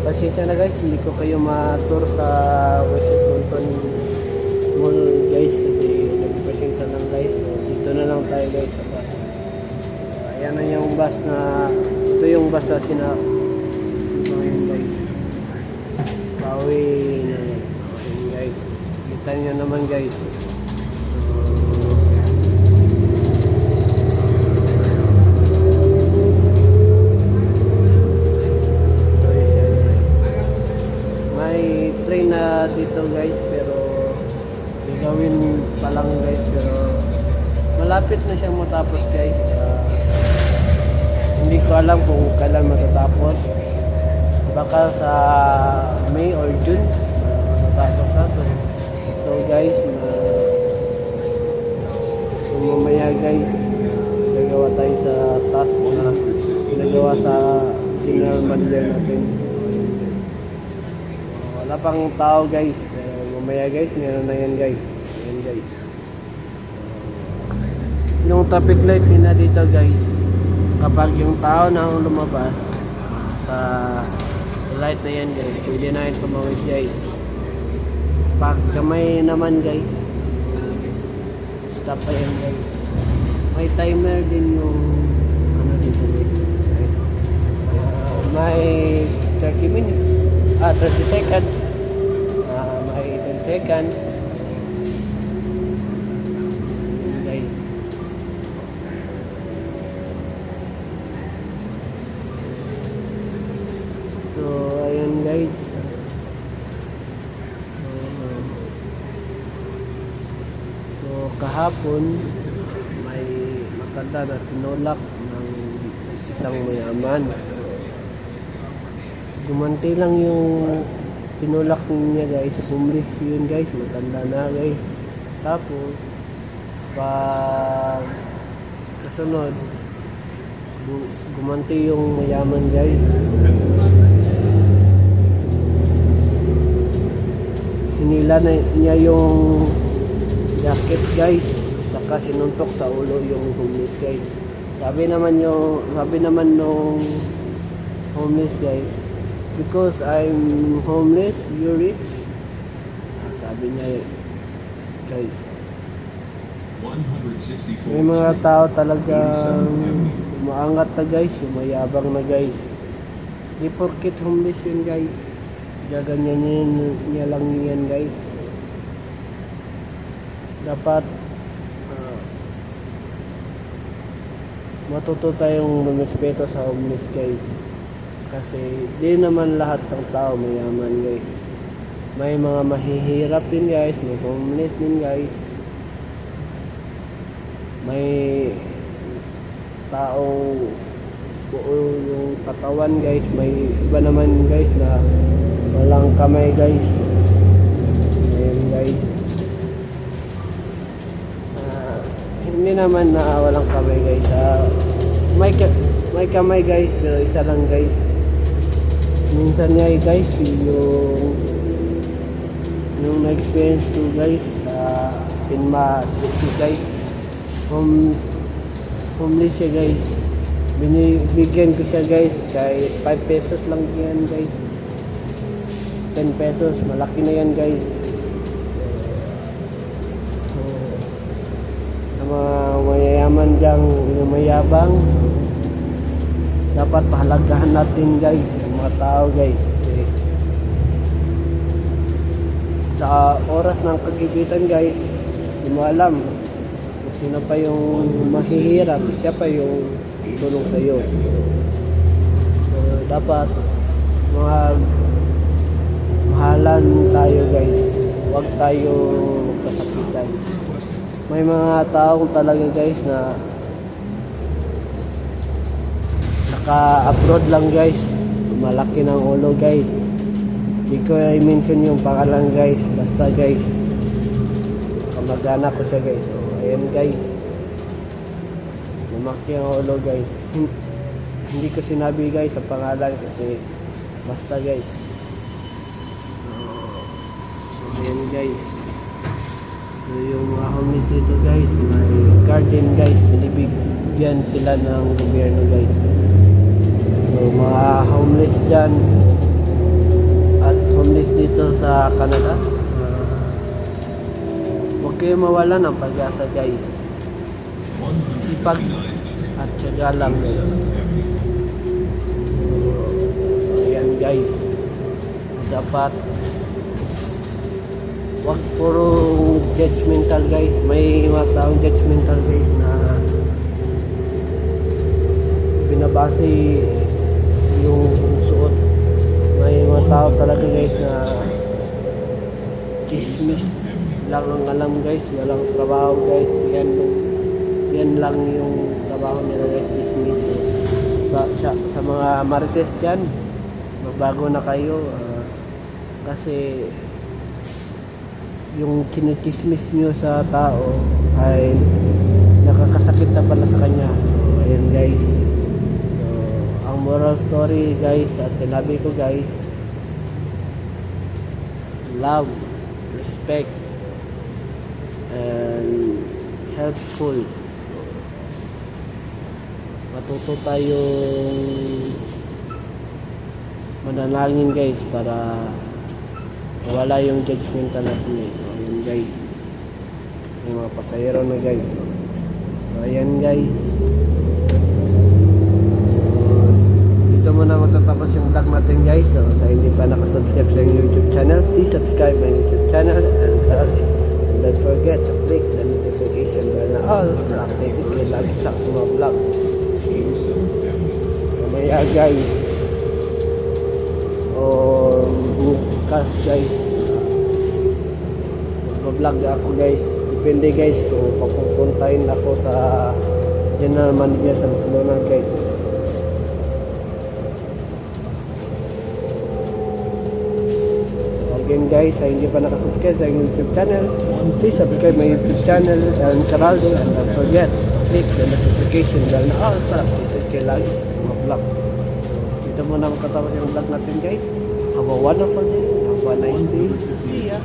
Pasensya na guys, hindi ko kayo ma-tour sa West Edmonton Mall guys kasi nagpresenta lang guys. So, dito na lang tayo guys sa bus. Ayan na yung bus na, ito yung bus na ito yun guys. Bawi na yun guys. Kita nyo naman guys. Train na dito guys, pero gagawin pa lang guys, pero malapit na siyang matapos guys. Hindi ko alam kung kailan matatapos, baka sa May or June matatapos na. So guys, mamaya guys gagawa tayo sa task na ginagawa sa general manager natin. Wala pang tao guys, pero mamaya guys meron na yan guys. Ayan guys, yung traffic light nila dito guys, kapag yung tao na lumabas sa light na yan guys, pwede na yun tumawid guys. Pag kamay naman guys, stop pa yan guys. May timer din yung ano dito guys. May 30 minutes 30 seconds, may 10 seconds guys. So ayun guys, so kahapon may matanda na tinulak ng isang mayaman. Gumanti lang yung tinulak niya guys, homeless yun guys, matanda na guys. Tapos pag kasunod gumanti yung mayaman guys. Sinila na niya yung jacket guys, saka sinuntok sa ulo yung homeless guys. Sabi naman nung homeless guys, because I'm homeless, you're rich. Sabi niya guys. May mga tao talagang umaangat na guys, umayabang na guys. Di porket homeless yun guys, gaganyanin niya lang yan guys. Dapat matuto tayong lumispeto sa homeless guys. Kasi di naman lahat ng tao mayaman guys. May mga mahihirap din guys, may homeless din guys. May tao buo yung katawan guys, may iba naman guys na walang kamay guys. Ayun guys. Hindi naman na walang kamay guys. May kamay guys, pero isa lang guys. Minsan nga guys, yung na-experience ko guys sa Pinma City guys, homeless siya guys. Binibigyan ko siya guys, kahit 5 pesos lang yan guys, 10 pesos, malaki na yan guys. So, sa mga mayayaman dyan, yung mayabang, dapat pahalagahan natin guys mga tao guys. Okay. Sa oras ng kagipitan guys, hindi mo alam kung sino pa yung mahihirap, siya pa yung tulong sa iyo. So, dapat mahalan tayo guys, huwag tayo magkasakitan. May mga tao talaga guys na naka-abroad lang guys, malaki ng ulo guys. Hindi ko i-mention yung pangalan guys, basta guys kamag-anak ko siya guys. So ayan guys, lumaki ang ulo guys. Hindi ko sinabi guys sa pangalan kasi basta guys. So ayan guys, so yung mga homies dito guys, may garden guys, binibigyan sila ng gobyerno guys. So mga homeless dyan, dito sa Canada. Huwag kayo mawala ng pag-asa guys. Ipag at syaga lang guys. So, ayan guys. Dapat wag puro judgmental guys. May mga taong judgmental guys na binabase yung suot. May mga tao talaga guys na chismis lang ang alam guys, walang trabaho guys. Yan lang yung trabaho nila guys, chismis. Sa mga marites dyan, magbago na kayo kasi yung kinichismis nyo sa tao ay nakakasakit na pala sa kanya. So ayan guys, so ang moral story guys at sinabi ko guys, love, respect and helpful. Matuto tayong manalangin guys para wala yung judgmental natin guys. So ayan guys, yung mga pasahero na guys. So ayan guys, dito muna matatapos yung vlog natin guys. So sa hindi pa nakasubscribe sa YouTube channel, please subscribe my YouTube channel and don't forget to click the notification bell na all para updated kayo lagi sa mga vlog. Mamaya guys o bukas guys mag-vlog ako guys. Depende guys kung papupuntahin ako sa general manager sa McDonald's guys. Again guys, sa hindi pa nakasubscribe sa YouTube channel, please subscribe my YouTube channel and Caraldo, and don't forget to click the notification bell na all para updated kayo lagi sa mga vlog. Dito muna makatapos yung vlog natin guys. Have a wonderful day, have a nice day. See ya!